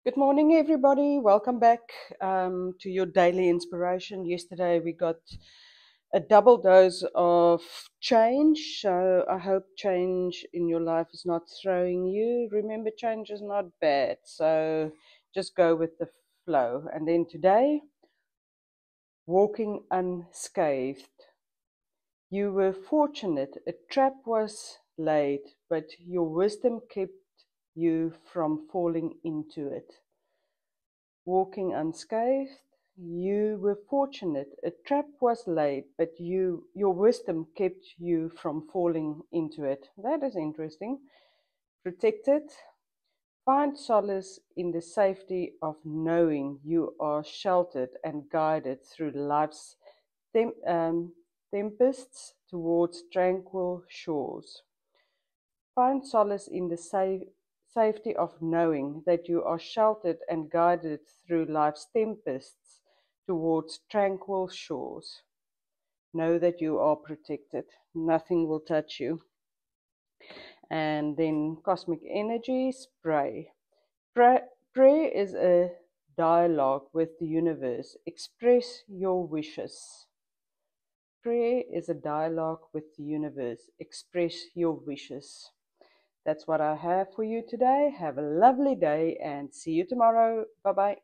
Good morning, everybody. Welcome back to your daily inspiration. Yesterday, we got a double dose of change. So, I hope change in your life is not throwing you. Remember, change is not bad. So, just go with the flow. And then today, walking unscathed. You were fortunate. A trap was laid, but your wisdom kept you from falling into it. Walking unscathed, you were fortunate. A trap was laid, but your wisdom kept you from falling into it. That is interesting. Protected. Find solace in the safety of knowing you are sheltered and guided through life's tem- um, tempests towards tranquil shores. Find solace in the safety of knowing that you are sheltered and guided through life's tempests towards tranquil shores. Know that you are protected. Nothing will touch you. And then cosmic energies, pray. Prayer is a dialogue with the universe. Express your wishes. Prayer is a dialogue with the universe. Express your wishes. That's what I have for you today. Have a lovely day and see you tomorrow. Bye bye.